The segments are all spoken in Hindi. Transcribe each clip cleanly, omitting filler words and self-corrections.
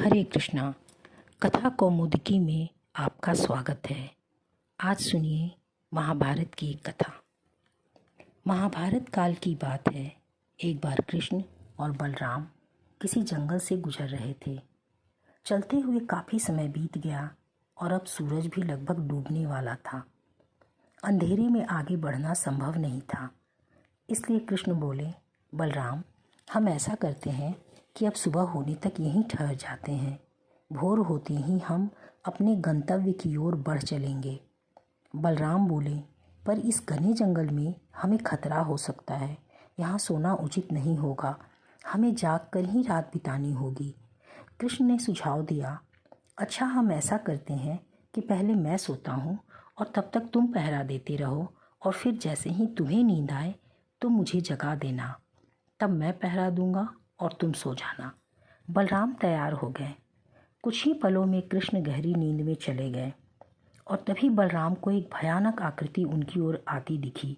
हरे कृष्णा। कथा कौमुदी में आपका स्वागत है। आज सुनिए महाभारत की एक कथा। महाभारत काल की बात है। एक बार कृष्ण और बलराम किसी जंगल से गुजर रहे थे। चलते हुए काफ़ी समय बीत गया और अब सूरज भी लगभग डूबने वाला था। अंधेरे में आगे बढ़ना संभव नहीं था। इसलिए कृष्ण बोले, बलराम, हम ऐसा करते हैं कि अब सुबह होने तक यहीं ठहर जाते हैं। भोर होते ही हम अपने गंतव्य की ओर बढ़ चलेंगे। बलराम बोले, पर इस घने जंगल में हमें खतरा हो सकता है। यहाँ सोना उचित नहीं होगा। हमें जागकर ही रात बितानी होगी। कृष्ण ने सुझाव दिया, अच्छा, हम ऐसा करते हैं कि पहले मैं सोता हूँ और तब तक तुम पहरा देते रहो, और फिर जैसे ही तुम्हें नींद आए तो मुझे जगा देना। तब मैं पहरा दूंगा और तुम सो जाना। बलराम तैयार हो गए। कुछ ही पलों में कृष्ण गहरी नींद में चले गए और तभी बलराम को एक भयानक आकृति उनकी ओर आती दिखी।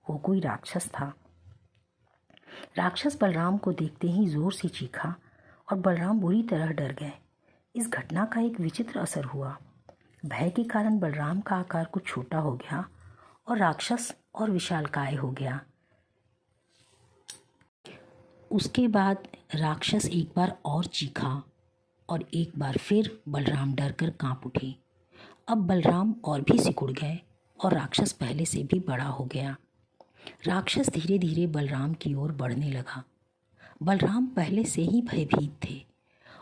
वो कोई राक्षस था। राक्षस बलराम को देखते ही जोर से चीखा और बलराम बुरी तरह डर गए। इस घटना का एक विचित्र असर हुआ। भय के कारण बलराम का आकार कुछ छोटा हो गया और राक्षस और विशालकाय हो गया। उसके बाद राक्षस एक बार और चीखा और एक बार फिर बलराम डर कर काँप उठे। अब बलराम और भी सिकुड़ गए और राक्षस पहले से भी बड़ा हो गया। राक्षस धीरे धीरे बलराम की ओर बढ़ने लगा। बलराम पहले से ही भयभीत थे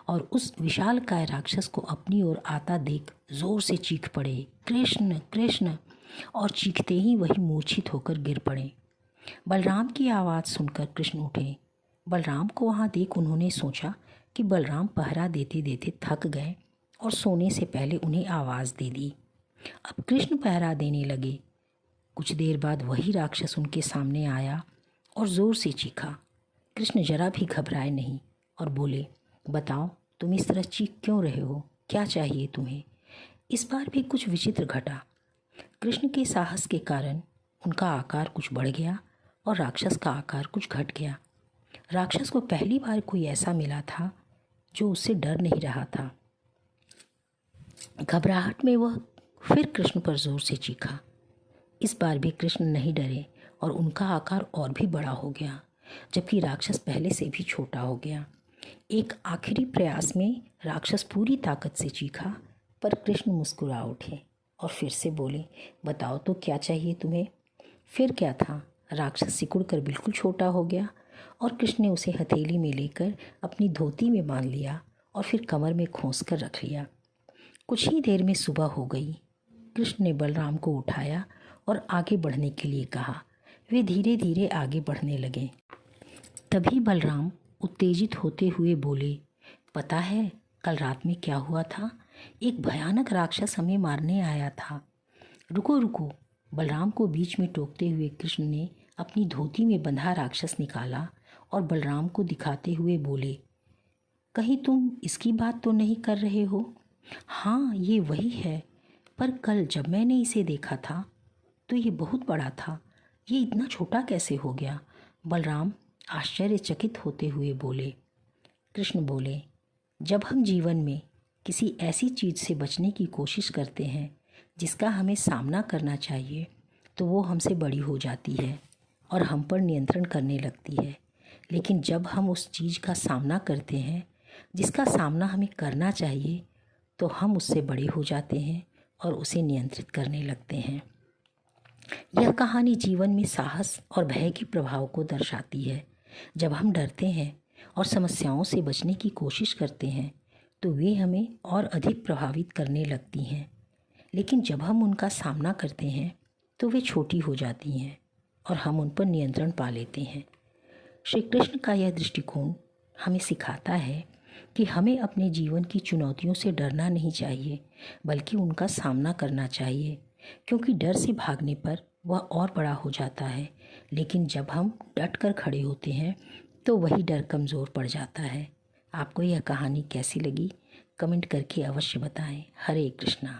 और उस विशालकाय राक्षस को अपनी ओर आता देख जोर से चीख पड़े, कृष्ण कृष्ण, और चीखते ही वही मूर्छित होकर गिर पड़े। बलराम की आवाज़ सुनकर कृष्ण उठे। बलराम को वहाँ देख उन्होंने सोचा कि बलराम पहरा देते देते थक गए और सोने से पहले उन्हें आवाज़ दे दी। अब कृष्ण पहरा देने लगे। कुछ देर बाद वही राक्षस उनके सामने आया और ज़ोर से चीखा। कृष्ण जरा भी घबराए नहीं और बोले, बताओ, तुम इस तरह चीख क्यों रहे हो? क्या चाहिए तुम्हें? इस बार भी कुछ विचित्र घटा। कृष्ण के साहस के कारण उनका आकार कुछ बढ़ गया और राक्षस का आकार कुछ घट गया। राक्षस को पहली बार कोई ऐसा मिला था जो उससे डर नहीं रहा था। घबराहट में वह फिर कृष्ण पर जोर से चीखा। इस बार भी कृष्ण नहीं डरे और उनका आकार और भी बड़ा हो गया, जबकि राक्षस पहले से भी छोटा हो गया। एक आखिरी प्रयास में राक्षस पूरी ताकत से चीखा, पर कृष्ण मुस्कुरा उठे और फिर से बोले, बताओ तो क्या चाहिए तुम्हें? फिर क्या था, राक्षस सिकुड़ कर बिल्कुल छोटा हो गया और कृष्ण ने उसे हथेली में लेकर अपनी धोती में बांध लिया और फिर कमर में खोस कर रख लिया। कुछ ही देर में सुबह हो गई। कृष्ण ने बलराम को उठाया और आगे बढ़ने के लिए कहा। वे धीरे धीरे आगे बढ़ने लगे। तभी बलराम उत्तेजित होते हुए बोले, पता है कल रात में क्या हुआ था? एक भयानक राक्षस हमें मारने आया था। रुको रुको। बलराम को बीच में टोकते हुए कृष्ण ने अपनी धोती में बंधा राक्षस निकाला और बलराम को दिखाते हुए बोले, कहीं तुम इसकी बात तो नहीं कर रहे हो? हाँ, ये वही है, पर कल जब मैंने इसे देखा था तो ये बहुत बड़ा था। ये इतना छोटा कैसे हो गया? बलराम आश्चर्यचकित होते हुए बोले। कृष्ण बोले, जब हम जीवन में किसी ऐसी चीज़ से बचने की कोशिश करते हैं जिसका हमें सामना करना चाहिए, तो वो हमसे बड़ी हो जाती है और हम पर नियंत्रण करने लगती है। लेकिन जब हम उस चीज़ का सामना करते हैं जिसका सामना हमें करना चाहिए, तो हम उससे बड़े हो जाते हैं और उसे नियंत्रित करने लगते हैं। यह कहानी जीवन में साहस और भय के प्रभाव को दर्शाती है। जब हम डरते हैं और समस्याओं से बचने की कोशिश करते हैं तो वे हमें और अधिक प्रभावित करने लगती हैं, लेकिन जब हम उनका सामना करते हैं तो वे छोटी हो जाती हैं और हम उन पर नियंत्रण पा लेते हैं। श्री कृष्ण का यह दृष्टिकोण हमें सिखाता है कि हमें अपने जीवन की चुनौतियों से डरना नहीं चाहिए, बल्कि उनका सामना करना चाहिए, क्योंकि डर से भागने पर वह और बड़ा हो जाता है। लेकिन जब हम डट कर खड़े होते हैं तो वही डर कमज़ोर पड़ जाता है। आपको यह कहानी कैसी लगी? कमेंट करके अवश्य बताएं। हरे कृष्णा।